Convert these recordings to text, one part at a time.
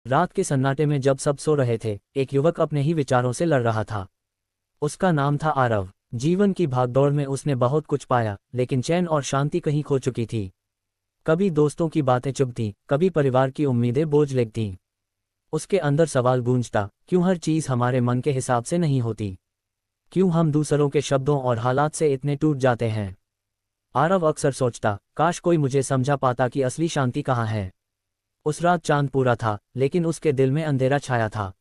रात के सन्नाटे में जब सब सो रहे थे, एक युवक अपने ही विचारों से लड़ रहा था। उसका नाम था आरव। जीवन की भागदौड़ में उसने बहुत कुछ पाया, लेकिन चैन और शांति कहीं खो चुकी थी। कभी दोस्तों की बातें चुभती, कभी परिवार की उम्मीदें बोझ लगतीं। उसके अंदर सवाल गूंजता, क्यों हर चीज़ हमारे मन के हिसाब से नहीं होती? क्यों हम दूसरों के शब्दों और हालात से इतने टूट जाते हैं? आरव अक्सर सोचता, काश कोई मुझे समझा पाता कि असली शांति कहाँ है। उस रात चांद पूरा था, लेकिन उसके दिल में अंधेरा छाया था।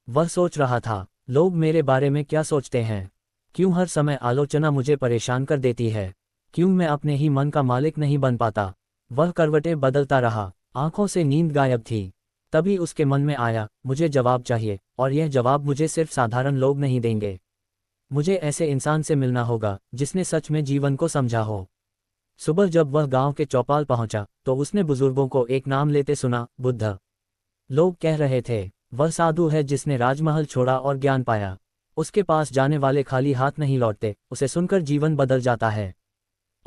वह सोच रहा था, लोग मेरे बारे में क्या सोचते हैं? क्यों हर समय आलोचना मुझे परेशान कर देती है? क्यों मैं अपने ही मन का मालिक नहीं बन पाता? वह करवटें बदलता रहा, आंखों से नींद गायब थी। तभी उसके मन में आया, मुझे जवाब चाहिए, और यह जवाब मुझे सिर्फ साधारण लोग नहीं देंगे। मुझे ऐसे इंसान से मिलना होगा जिसने सच में जीवन को समझा हो। सुबह जब वह गांव के चौपाल पहुंचा, तो उसने बुजुर्गों को एक नाम लेते सुना, बुद्ध। लोग कह रहे थे, वह साधु है जिसने राजमहल छोड़ा और ज्ञान पाया। उसके पास जाने वाले खाली हाथ नहीं लौटते, उसे सुनकर जीवन बदल जाता है।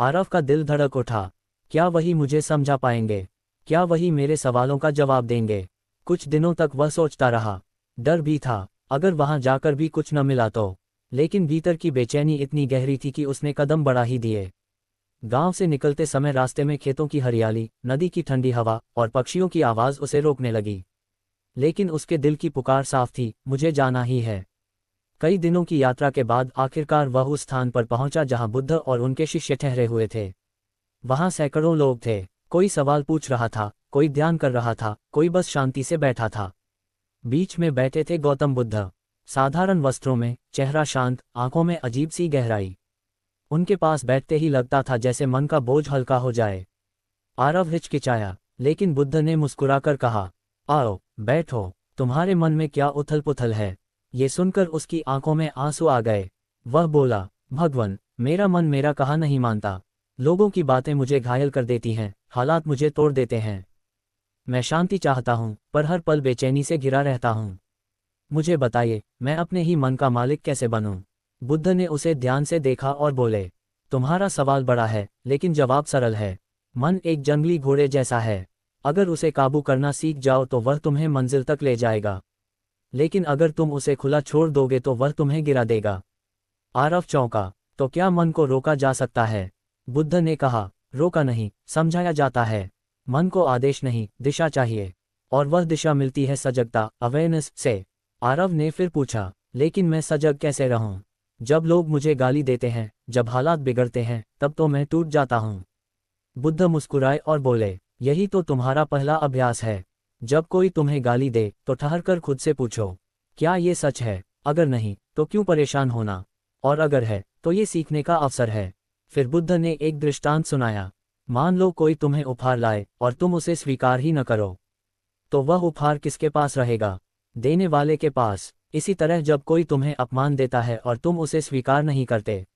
आरव का दिल धड़क उठा। क्या वही मुझे समझा पाएंगे? क्या वही मेरे सवालों का जवाब देंगे? कुछ दिनों तक वह सोचता रहा। डर भी था, अगर वहां जाकर भी कुछ न मिला तो। लेकिन भीतर की बेचैनी इतनी गहरी थी कि उसने कदम बढ़ा ही दिए। गांव से निकलते समय रास्ते में खेतों की हरियाली, नदी की ठंडी हवा और पक्षियों की आवाज़ उसे रोकने लगी। लेकिन उसके दिल की पुकार साफ थी, मुझे जाना ही है। कई दिनों की यात्रा के बाद आखिरकार वह उस स्थान पर पहुंचा जहां बुद्ध और उनके शिष्य ठहरे हुए थे। वहां सैकड़ों लोग थे। कोई सवाल पूछ रहा था, कोई ध्यान कर रहा था, कोई बस शांति से बैठा था। बीच में बैठे थे गौतम बुद्ध, साधारण वस्त्रों में, चेहरा शांत, आंखों में अजीब सी गहराई। उनके पास बैठते ही लगता था जैसे मन का बोझ हल्का हो जाए। आरव हिचकिचाया, लेकिन बुद्ध ने मुस्कुराकर कहा, आओ, बैठो, तुम्हारे मन में क्या उथल पुथल है? ये सुनकर उसकी आंखों में आंसू आ गए। वह बोला, भगवान, मेरा मन मेरा कहा नहीं मानता। लोगों की बातें मुझे घायल कर देती हैं, हालात मुझे तोड़ देते हैं। मैं शांति चाहता हूँ, पर हर पल बेचैनी से घिरा रहता हूँ। मुझे बताइए, मैं अपने ही मन का मालिक कैसे बनूं? बुद्ध ने उसे ध्यान से देखा और बोले, तुम्हारा सवाल बड़ा है, लेकिन जवाब सरल है। मन एक जंगली घोड़े जैसा है। अगर उसे काबू करना सीख जाओ तो वह तुम्हें मंजिल तक ले जाएगा। लेकिन अगर तुम उसे खुला छोड़ दोगे तो वह तुम्हें गिरा देगा। आरव चौंका, तो क्या मन को रोका जा सकता है? बुद्ध ने कहा, रोका नहीं, समझाया जाता है। मन को आदेश नहीं, दिशा चाहिए। और वह दिशा मिलती है सजगता, अवेयरनेस से। आरव ने फिर पूछा, लेकिन मैं सजग कैसे रहूं? जब लोग मुझे गाली देते हैं, जब हालात बिगड़ते हैं, तब तो मैं टूट जाता हूं। बुद्ध मुस्कुराए और बोले, यही तो तुम्हारा पहला अभ्यास है। जब कोई तुम्हें गाली दे तो ठहरकर खुद से पूछो, क्या ये सच है? अगर नहीं, तो क्यों परेशान होना? और अगर है, तो ये सीखने का अवसर है। फिर बुद्ध ने एक दृष्टांत सुनाया। मान लो कोई तुम्हें उपहार लाए और तुम उसे स्वीकार ही न करो, तो वह उपहार किसके पास रहेगा? देने वाले के पास। इसी तरह जब कोई तुम्हें अपमान देता है और तुम उसे स्वीकार नहीं करते,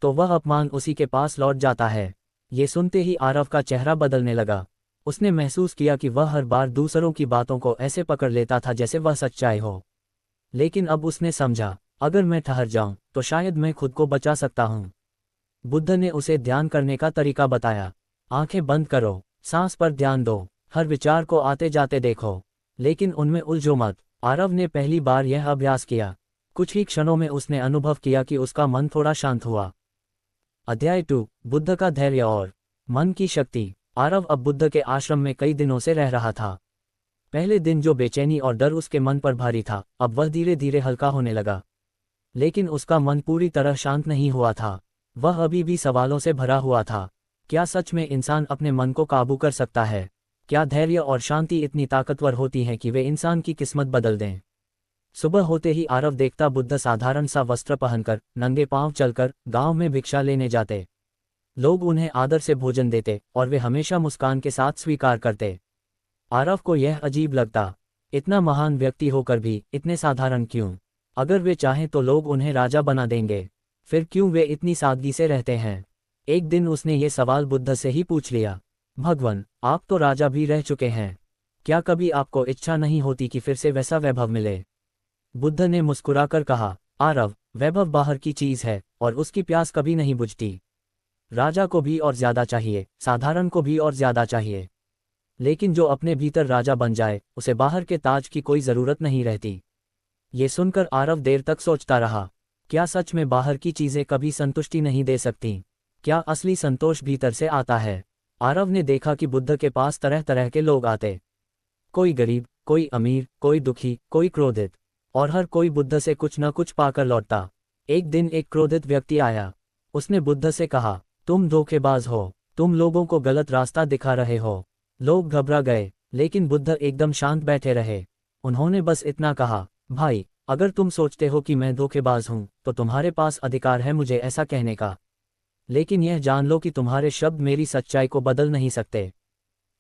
तो वह अपमान उसी के पास लौट जाता है। ये सुनते ही आरव का चेहरा बदलने लगा। उसने महसूस किया कि वह हर बार दूसरों की बातों को ऐसे पकड़ लेता था जैसे वह सच्चाई हो। लेकिन अब उसने समझा, अगर मैं ठहर जाऊं, तो शायद मैं खुद को बचा सकता हूं। बुद्ध ने उसे ध्यान करने का तरीका बताया। आंखें बंद करो, सांस पर ध्यान दो, हर विचार को आते जाते देखो, लेकिन उनमें उलझो मत। आरव ने पहली बार यह अभ्यास किया। कुछ ही क्षणों में उसने अनुभव किया कि उसका मन थोड़ा शांत हुआ। अध्याय 2, बुद्ध का धैर्य और मन की शक्ति। आरव अब बुद्ध के आश्रम में कई दिनों से रह रहा था। पहले दिन जो बेचैनी और डर उसके मन पर भारी था, अब वह धीरे धीरे हल्का होने लगा। लेकिन उसका मन पूरी तरह शांत नहीं हुआ था। वह अभी भी सवालों से भरा हुआ था। क्या सच में इंसान अपने मन को काबू कर सकता है? क्या धैर्य और शांति इतनी ताकतवर होती हैं कि वे इंसान की किस्मत बदल दें? सुबह होते ही आरव देखता बुद्ध साधारण सा वस्त्र पहनकर, नंगे पांव चलकर गांव में भिक्षा लेने जाते। लोग उन्हें आदर से भोजन देते और वे हमेशा मुस्कान के साथ स्वीकार करते। आरव को यह अजीब लगता, इतना महान व्यक्ति होकर भी इतने साधारण क्यों? अगर वे चाहें तो लोग उन्हें राजा बना देंगे, फिर क्यों वे इतनी सादगी से रहते हैं? एक दिन उसने ये सवाल बुद्ध से ही पूछ लिया, भगवान, आप तो राजा भी रह चुके हैं, क्या कभी आपको इच्छा नहीं होती कि फिर से वैसा वैभव मिले? बुद्ध ने मुस्कुराकर कहा, आरव, वैभव बाहर की चीज है और उसकी प्यास कभी नहीं बुझती। राजा को भी और ज्यादा चाहिए, साधारण को भी और ज्यादा चाहिए। लेकिन जो अपने भीतर राजा बन जाए उसे बाहर के ताज की कोई जरूरत नहीं रहती। ये सुनकर आरव देर तक सोचता रहा। क्या सच में बाहर की चीजें कभी संतुष्टि नहीं दे सकती? क्या असली संतोष भीतर से आता है? आरव ने देखा कि बुद्ध के पास तरह तरह के लोग आते। कोई गरीब, कोई अमीर, कोई दुखी, कोई क्रोधित, और हर कोई बुद्ध से कुछ न कुछ पाकर लौटता। एक दिन एक क्रोधित व्यक्ति आया। उसने बुद्ध से कहा, तुम धोखेबाज हो, तुम लोगों को गलत रास्ता दिखा रहे हो। लोग घबरा गए, लेकिन बुद्ध एकदम शांत बैठे रहे। उन्होंने बस इतना कहा, भाई, अगर तुम सोचते हो कि मैं धोखेबाज हूं, तो तुम्हारे पास अधिकार है मुझे ऐसा कहने का। लेकिन यह जान लो कि तुम्हारे शब्द मेरी सच्चाई को बदल नहीं सकते।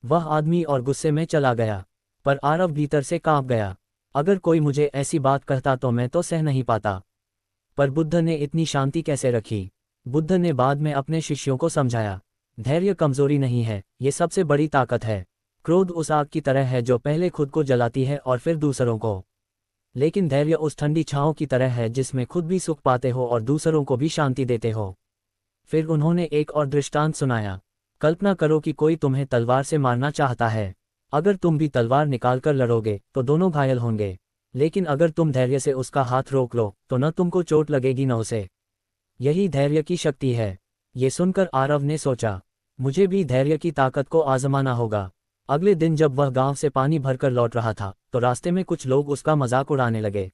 वह आदमी और गुस्से में चला गया, पर आरव भीतर से कांप गया। अगर कोई मुझे ऐसी बात कहता तो मैं तो सह नहीं पाता। पर बुद्ध ने इतनी शांति कैसे रखी? बुद्ध ने बाद में अपने शिष्यों को समझाया, धैर्य कमजोरी नहीं है, ये सबसे बड़ी ताकत है। क्रोध उस आग की तरह है जो पहले खुद को जलाती है और फिर दूसरों को। लेकिन धैर्य उस ठंडी छांव की तरह है जिसमें खुद भी सुख पाते हो और दूसरों को भी शांति देते हो। फिर उन्होंने एक और दृष्टांत सुनाया। कल्पना करो कि कोई तुम्हें तलवार से मारना चाहता है। अगर तुम भी तलवार निकालकर लड़ोगे तो दोनों घायल होंगे। लेकिन अगर तुम धैर्य से उसका हाथ रोक लो तो न तुमको चोट लगेगी न उसे। यही धैर्य की शक्ति है। ये सुनकर आरव ने सोचा, मुझे भी धैर्य की ताकत को आजमाना होगा। अगले दिन जब वह गांव से पानी भरकर लौट रहा था तो रास्ते में कुछ लोग उसका मजाक उड़ाने लगे।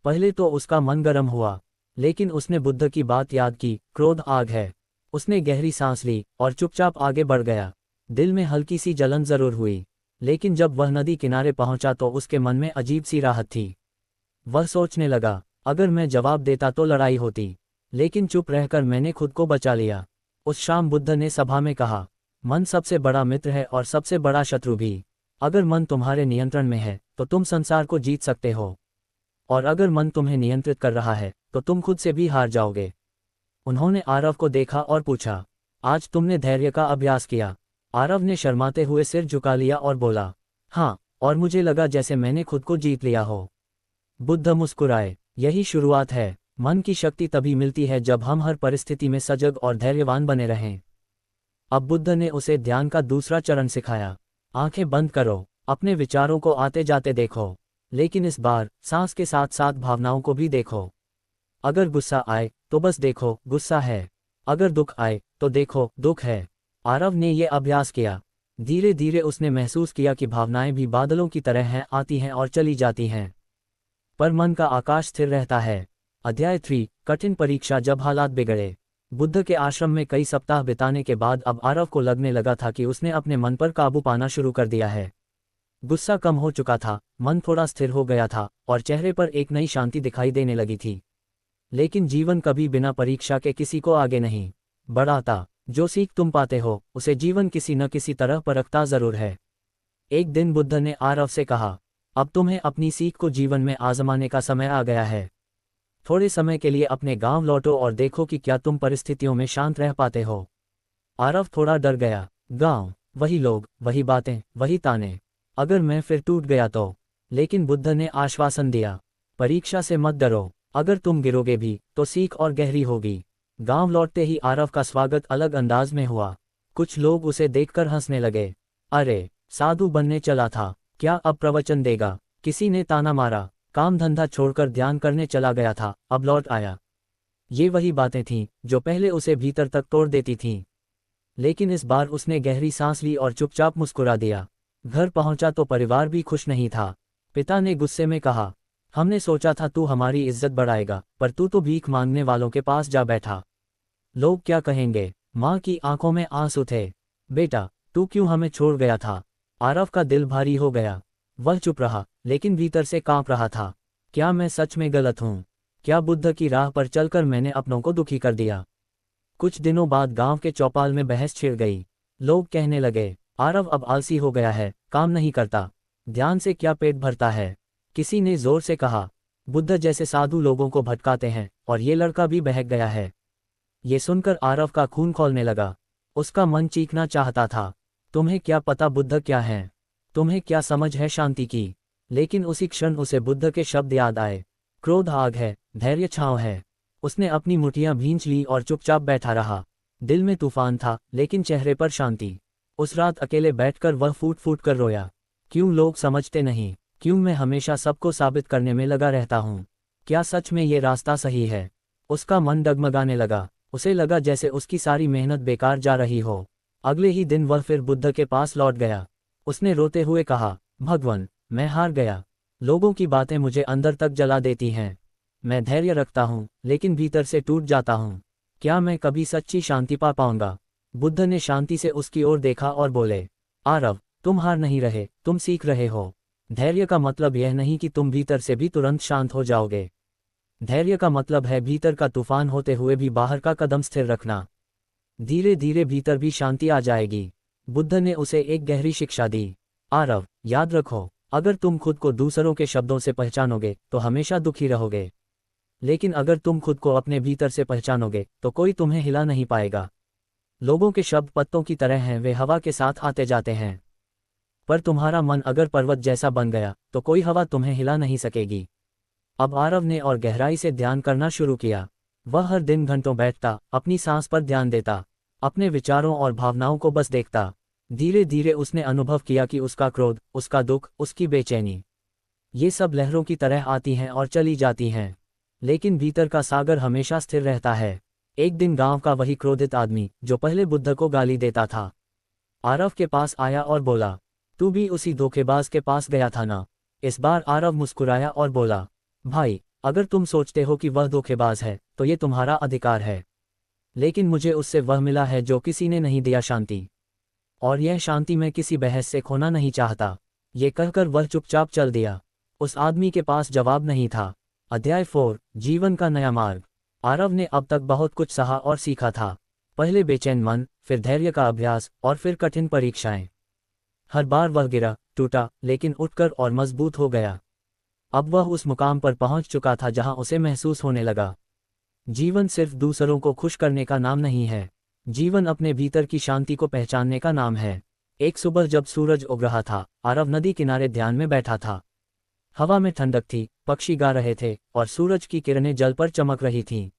पहले तो उसका मन गर्म हुआ, लेकिन उसने बुद्ध की बात याद की, क्रोध आग है। उसने गहरी सांस ली और चुपचाप आगे बढ़ गया। दिल में हल्की सी जलन जरूर हुई, लेकिन जब वह नदी किनारे पहुंचा तो उसके मन में अजीब सी राहत थी। वह सोचने लगा, अगर मैं जवाब देता तो लड़ाई होती, लेकिन चुप रहकर मैंने खुद को बचा लिया। उस शाम बुद्ध ने सभा में कहा, मन सबसे बड़ा मित्र है और सबसे बड़ा शत्रु भी। अगर मन तुम्हारे नियंत्रण में है तो तुम संसार को जीत सकते हो, और अगर मन तुम्हें नियंत्रित कर रहा है तो तुम खुद से भी हार जाओगे। उन्होंने आरव को देखा और पूछा, आज तुमने धैर्य का अभ्यास किया? आरव ने शर्माते हुए सिर झुका लिया और बोला, हाँ, और मुझे लगा जैसे मैंने खुद को जीत लिया हो। बुद्ध मुस्कुराए, यही शुरुआत है। मन की शक्ति तभी मिलती है जब हम हर परिस्थिति में सजग और धैर्यवान बने रहें। अब बुद्ध ने उसे ध्यान का दूसरा चरण सिखाया। आंखें बंद करो, अपने विचारों को आते जाते देखो, लेकिन इस बार सांस के साथ साथ भावनाओं को भी देखो। अगर गुस्सा आए तो बस देखो गुस्सा है, अगर दुख आए तो देखो दुख है। आरव ने ये अभ्यास किया। धीरे धीरे उसने महसूस किया कि भावनाएं भी बादलों की तरह हैं, आती हैं और चली जाती हैं, पर मन का आकाश स्थिर रहता है। अध्याय 3, कठिन परीक्षा जब हालात बिगड़े। बुद्ध के आश्रम में कई सप्ताह बिताने के बाद अब आरव को लगने लगा था कि उसने अपने मन पर काबू पाना शुरू कर दिया है। गुस्सा कम हो चुका था, मन थोड़ा स्थिर हो गया था और चेहरे पर एक नई शांति दिखाई देने लगी थी। लेकिन जीवन कभी बिना परीक्षा के किसी को आगे नहीं बढ़ाता। जो सीख तुम पाते हो उसे जीवन किसी न किसी तरह परखता जरूर है। एक दिन बुद्ध ने आरव से कहा, अब तुम्हें अपनी सीख को जीवन में आजमाने का समय आ गया है। थोड़े समय के लिए अपने गांव लौटो और देखो कि क्या तुम परिस्थितियों में शांत रह पाते हो। आरव थोड़ा डर गया। गांव, वही लोग, वही बातें, वही ताने। अगर मैं फिर टूट गया तो? लेकिन बुद्ध ने आश्वासन दिया, परीक्षा से मत डरो, अगर तुम गिरोगे भी तो सीख और गहरी होगी। गांव लौटते ही आरव का स्वागत अलग अंदाज में हुआ। कुछ लोग उसे देखकर हंसने लगे। अरे, साधु बनने चला था, क्या अब प्रवचन देगा? किसी ने ताना मारा। काम धंधा छोड़कर ध्यान करने चला गया था, अब लौट आया। ये वही बातें थीं जो पहले उसे भीतर तक तोड़ देती थीं। लेकिन इस बार उसने गहरी सांस ली और चुपचाप मुस्कुरा दिया। घर पहुंचा तो परिवार भी खुश नहीं था। पिता ने गुस्से में कहा, हमने सोचा था तू हमारी इज्जत बढ़ाएगा, पर तू तो भीख मांगने वालों के पास जा बैठा। लोग क्या कहेंगे? माँ की आंखों में आंसू थे। बेटा, तू क्यों हमें छोड़ गया था? आरव का दिल भारी हो गया। वह चुप रहा, लेकिन भीतर से कांप रहा था। क्या मैं सच में गलत हूँ? क्या बुद्ध की राह पर चलकर मैंने अपनों को दुखी कर दिया? कुछ दिनों बाद गांव के चौपाल में बहस छिड़ गई। लोग कहने लगे, आरव अब आलसी हो गया है, काम नहीं करता, ध्यान से क्या पेट भरता है। किसी ने जोर से कहा, बुद्ध जैसे साधु लोगों को भटकाते हैं, और ये लड़का भी बहक गया है। ये सुनकर आरव का खून खौलने लगा। उसका मन चीखना चाहता था, तुम्हें क्या पता बुद्ध क्या है? तुम्हें क्या समझ है शांति की? लेकिन उसी क्षण उसे बुद्ध के शब्द याद आए, क्रोध आग है, धैर्य छांव है। उसने अपनी मुठियां भींच ली और चुपचाप बैठा रहा। दिल में तूफान था, लेकिन चेहरे पर शांति। उस रात अकेले बैठकर वह फूट फूट कर रोया। क्यों लोग समझते नहीं? क्यों मैं हमेशा सबको साबित करने में लगा रहता हूँ? क्या सच में ये रास्ता सही है? उसका मन डगमगाने लगा। उसे लगा जैसे उसकी सारी मेहनत बेकार जा रही हो। अगले ही दिन वह फिर बुद्ध के पास लौट गया। उसने रोते हुए कहा, भगवान, मैं हार गया। लोगों की बातें मुझे अंदर तक जला देती हैं। मैं धैर्य रखता हूँ, लेकिन भीतर से टूट जाता हूँ। क्या मैं कभी सच्ची शांति पा पाऊंगा? बुद्ध ने शांति से उसकी ओर देखा और बोले, आरव, तुम हार नहीं रहे, तुम सीख रहे हो। धैर्य का मतलब यह नहीं कि तुम भीतर से भी तुरंत शांत हो जाओगे। धैर्य का मतलब है भीतर का तूफान होते हुए भी बाहर का कदम स्थिर रखना। धीरे धीरे भीतर भी शांति आ जाएगी। बुद्ध ने उसे एक गहरी शिक्षा दी। आरव, याद रखो, अगर तुम खुद को दूसरों के शब्दों से पहचानोगे तो हमेशा दुखी रहोगे। लेकिन अगर तुम खुद को अपने भीतर से पहचानोगे तो कोई तुम्हें हिला नहीं पाएगा। लोगों के शब्द पत्तों की तरह हैं, वे हवा के साथ आते जाते हैं। पर तुम्हारा मन अगर पर्वत जैसा बन गया तो कोई हवा तुम्हें हिला नहीं सकेगी। अब आरव ने और गहराई से ध्यान करना शुरू किया। वह हर दिन घंटों बैठता, अपनी सांस पर ध्यान देता, अपने विचारों और भावनाओं को बस देखता। धीरे धीरे उसने अनुभव किया कि उसका क्रोध, उसका दुख, उसकी बेचैनी, ये सब लहरों की तरह आती हैं और चली जाती हैं, लेकिन भीतर का सागर हमेशा स्थिर रहता है। एक दिन गांव का वही क्रोधित आदमी जो पहले बुद्ध को गाली देता था, आरव के पास आया और बोला, तू भी उसी धोखेबाज के पास गया था ना? इस बार आरव मुस्कुराया और बोला, भाई, अगर तुम सोचते हो कि वह धोखेबाज है तो ये तुम्हारा अधिकार है, लेकिन मुझे उससे वह मिला है जो किसी ने नहीं दिया, शांति। और यह शांति मैं किसी बहस से खोना नहीं चाहता। ये कहकर वह चुपचाप चल दिया। उस आदमी के पास जवाब नहीं था। अध्याय 4, जीवन का नया मार्ग। आरव ने अब तक बहुत कुछ सहा और सीखा था। पहले बेचैन मन, फिर धैर्य का अभ्यास और फिर कठिन परीक्षाएं। हर बार वह गिरा, टूटा, लेकिन उठकर और मजबूत हो गया। अब वह उस मुकाम पर पहुंच चुका था जहां उसे महसूस होने लगा, जीवन सिर्फ दूसरों को खुश करने का नाम नहीं है। जीवन अपने भीतर की शांति को पहचानने का नाम है। एक सुबह जब सूरज उग रहा था, आरव नदी किनारे ध्यान में बैठा था। हवा में ठंडक थी, पक्षी गा रहे थे और सूरज की किरणें जल पर चमक रही थीं।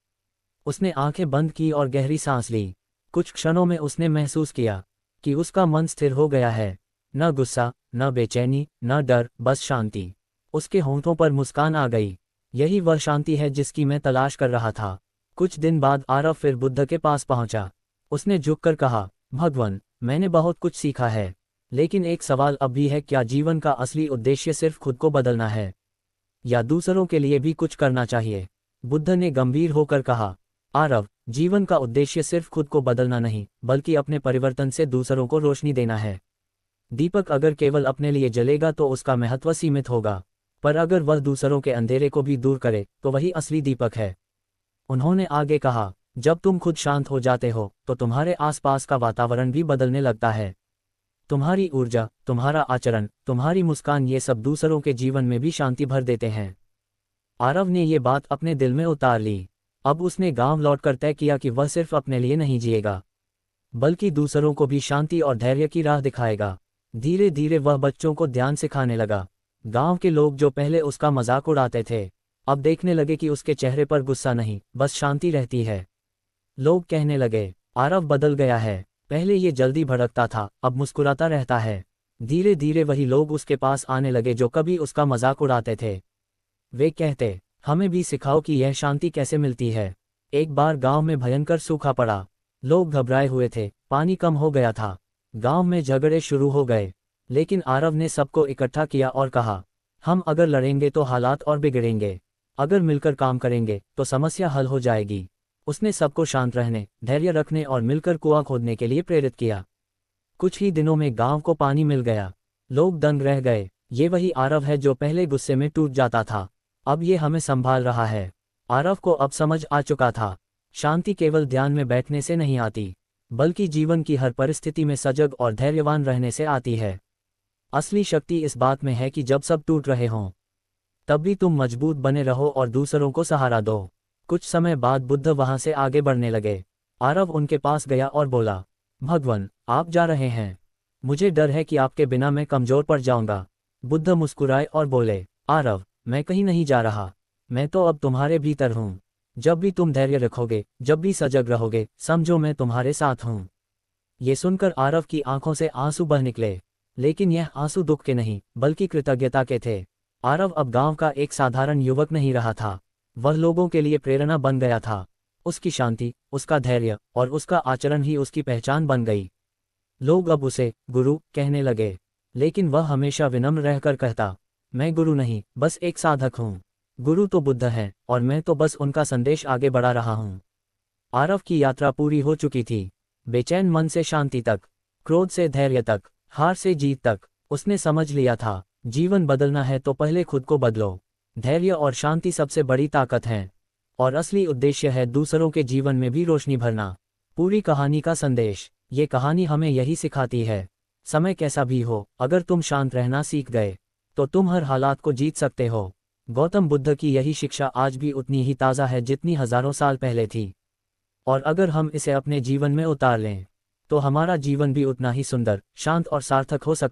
उसने आंखें बंद की और गहरी सांस ली। कुछ क्षणों में उसने महसूस किया कि उसका मन स्थिर हो गया है। न गुस्सा, न बेचैनी, न डर, बस शांति। उसके होंठों पर मुस्कान आ गई। यही वह शांति है जिसकी मैं तलाश कर रहा था। कुछ दिन बाद आरव फिर बुद्ध के पास पहुंचा। उसने झुककर कहा, भगवान, मैंने बहुत कुछ सीखा है, लेकिन एक सवाल अब भी है, क्या जीवन का असली उद्देश्य सिर्फ खुद को बदलना है या दूसरों के लिए भी कुछ करना चाहिए? बुद्ध ने गंभीर होकर कहा, आरव, जीवन का उद्देश्य सिर्फ खुद को बदलना नहीं, बल्कि अपने परिवर्तन से दूसरों को रोशनी देना है। दीपक अगर केवल अपने लिए जलेगा तो उसका महत्व सीमित होगा, पर अगर वह दूसरों के अंधेरे को भी दूर करे तो वही असली दीपक है। उन्होंने आगे कहा, जब तुम खुद शांत हो जाते हो तो तुम्हारे आसपास का वातावरण भी बदलने लगता है। तुम्हारी ऊर्जा, तुम्हारा आचरण, तुम्हारी मुस्कान, ये सब दूसरों के जीवन में भी शांति भर देते हैं। आरव ने ये बात अपने दिल में उतार ली। अब उसने गांव लौटकर तय किया कि वह सिर्फ अपने लिए नहीं जिएगा, बल्कि दूसरों को भी शांति और धैर्य की राह दिखाएगा। धीरे धीरे वह बच्चों को ध्यान सिखाने लगा। गांव के लोग जो पहले उसका मजाक उड़ाते थे, अब देखने लगे कि उसके चेहरे पर गुस्सा नहीं, बस शांति रहती है। लोग कहने लगे, आरव बदल गया है, पहले ये जल्दी भड़कता था, अब मुस्कुराता रहता है। धीरे धीरे वही लोग उसके पास आने लगे जो कभी उसका मजाक उड़ाते थे। वे कहते, हमें भी सिखाओ कि यह शांति कैसे मिलती है। एक बार गांव में भयंकर सूखा पड़ा। लोग घबराए हुए थे, पानी कम हो गया था। गांव में झगड़े शुरू हो गए, लेकिन आरव ने सबको इकट्ठा किया और कहा, हम अगर लड़ेंगे तो हालात और बिगड़ेंगे, अगर मिलकर काम करेंगे तो समस्या हल हो जाएगी। उसने सबको शांत रहने, धैर्य रखने और मिलकर कुआं खोदने के लिए प्रेरित किया। कुछ ही दिनों में गांव को पानी मिल गया। लोग दंग रह गए। ये वही आरव है जो पहले गुस्से में टूट जाता था, अब ये हमें संभाल रहा है। आरव को अब समझ आ चुका था, शांति केवल ध्यान में बैठने से नहीं आती, बल्कि जीवन की हर परिस्थिति में सजग और धैर्यवान रहने से आती है। असली शक्ति इस बात में है कि जब सब टूट रहे हों, तब भी तुम मजबूत बने रहो और दूसरों को सहारा दो। कुछ समय बाद बुद्ध वहां से आगे बढ़ने लगे। आरव उनके पास गया और बोला, भगवान, आप जा रहे हैं, मुझे डर है कि आपके बिना मैं कमजोर पड़ जाऊंगा। बुद्ध मुस्कुराए और बोले, आरव, मैं कहीं नहीं जा रहा, मैं तो अब तुम्हारे भीतर हूँ। जब भी तुम धैर्य रखोगे, जब भी सजग रहोगे, समझो मैं तुम्हारे साथ हूँ। ये सुनकर आरव की आंखों से आंसू बह निकले, लेकिन यह आंसू दुख के नहीं बल्कि कृतज्ञता के थे। आरव अब गांव का एक साधारण युवक नहीं रहा था, वह लोगों के लिए प्रेरणा बन गया था। उसकी शांति, उसका धैर्य और उसका आचरण ही उसकी पहचान बन गई। लोग अब उसे गुरु कहने लगे, लेकिन वह हमेशा विनम्र रहकर कहता, मैं गुरु नहीं, बस एक साधक हूँ। गुरु तो बुद्ध हैं और मैं तो बस उनका संदेश आगे बढ़ा रहा हूँ। आरव की यात्रा पूरी हो चुकी थी। बेचैन मन से शांति तक, क्रोध से धैर्य तक, हार से जीत तक, उसने समझ लिया था, जीवन बदलना है तो पहले खुद को बदलो। धैर्य और शांति सबसे बड़ी ताकत हैं, और असली उद्देश्य है दूसरों के जीवन में भी रोशनी भरना। पूरी कहानी का संदेश, ये कहानी हमें यही सिखाती है, समय कैसा भी हो, अगर तुम शांत रहना सीख गए तो तुम हर हालात को जीत सकते हो। गौतम बुद्ध की यही शिक्षा आज भी उतनी ही ताज़ा है जितनी हजारों साल पहले थी, और अगर हम इसे अपने जीवन में उतार लें तो हमारा जीवन भी उतना ही सुंदर, शांत और सार्थक हो सकता है।